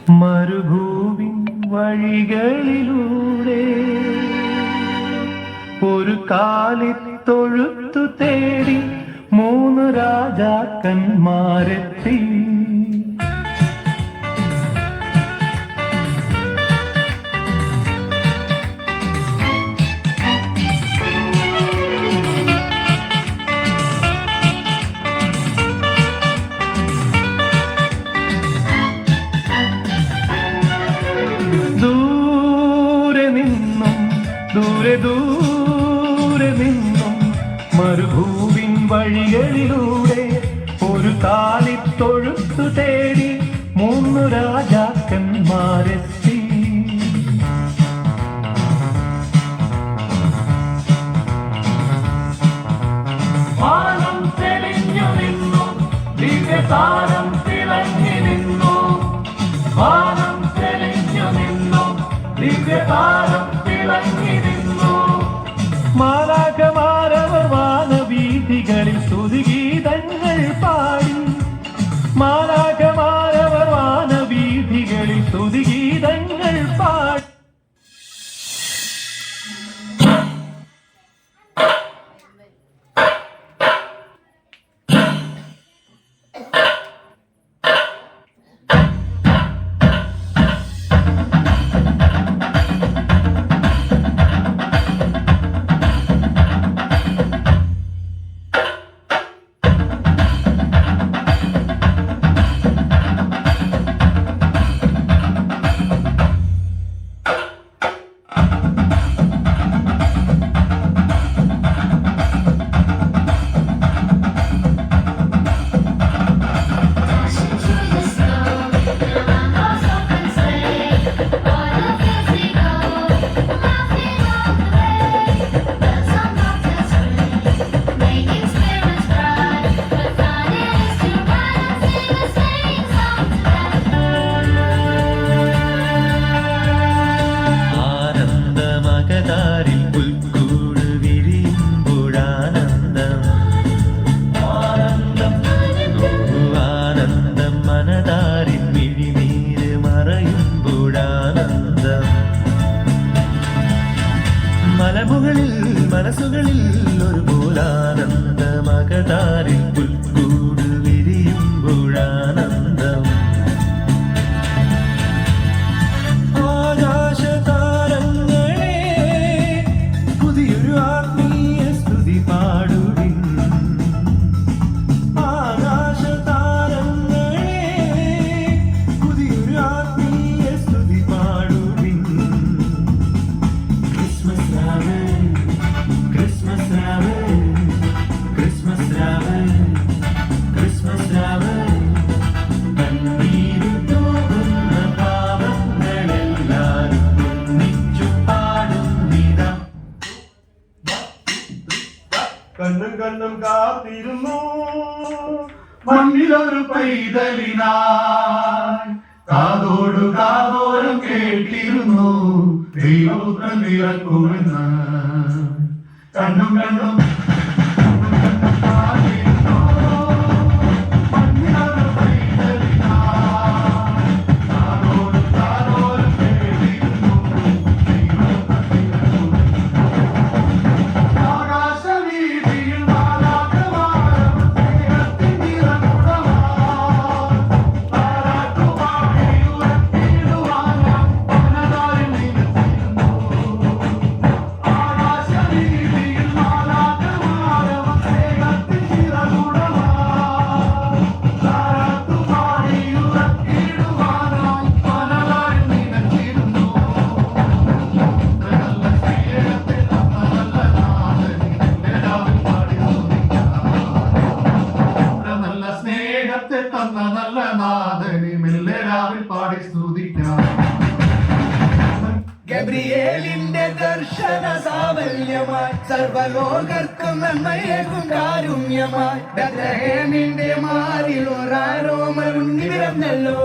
മരുഭൂവിൻ വഴികളിലൂടെ ഒരു കാലിത്തൊഴുത്തു തേടി മൂന്ന് രാജാക്കന്മാരെത്തി. ദൂരെ ദൂരെ നിന്നും മരുഭൂവിൻ വഴികളിലൂടെ ഒരു കാലിത്തൊഴുത്തു തേടി മൂന്നു രാജാക്കന്മാരെത്തി. വാനം തെളിഞ്ഞു നിന്നു, ദിവ്യതാരം തിളങ്ങി നിന്നു. വാനം തെളിഞ്ഞു നിന്നു, ദിവ്യതാരം തിളങ്ങി നിന്നു. മാലാഖമാരവർ വാനവീഥികളിൽ സ്തുതിഗീതങ്ങൾ പാടി. മാലാഖമാരവർ വാനവീഥികളിൽ സ്തുതിഗീതങ്ങൾ പാടി. മലമുകളിൽ മനസ്സുകളിൽ ഒരു പോലാനന്ദ മകതാരിൽ പുൽക്കൂട് വിരിയുമ്പോഴാനന്ദം. ആകാശതാരങ്ങളെ പുതിയൊരു ആത്മീയ സ്തുതി പാടുവിൻ. ആകാശതാരങ്ങളെ പുതിയൊരു ആത്മീയ സ്തുതി പാടുവിൻ. ക്രിസ്മസ് രാവ്, ക്രിസ്മസ് രാവ്, ക്രിസ്മസ് രാവ്, ക്രിസ്മസ് രാവ്. കണ്ണീരു തോന്നുന്ന പാവങ്ങളെല്ലാരും ഒന്നിച്ചു പാടുന്നിതാ. കണ്ണും കണ്ണും കാത്തിരുന്നു മണ്ണിലൊരു പൈതലിനായി, കാതോടു കാതോരം കേട്ടിരുന്നു ദൈവപുത്രൻ പിറക്കുമെന്ന്. കണ്ണും കണ്ണും തന്ന നല്ല നാഥനെ മെല്ലെ രാവിൽ പാടി സ്തുതിക്കാം. ഗബ്രിയേലിന്റെ ദർശന സാവല്യമായി സർവലോകർക്കും നന്മയേകും കാരുണ്യമായി ബെത്ലഹേമിന്റെ മാറിൽ ഒരാരോമൽ ഉണ്ണി പിറന്നല്ലോ.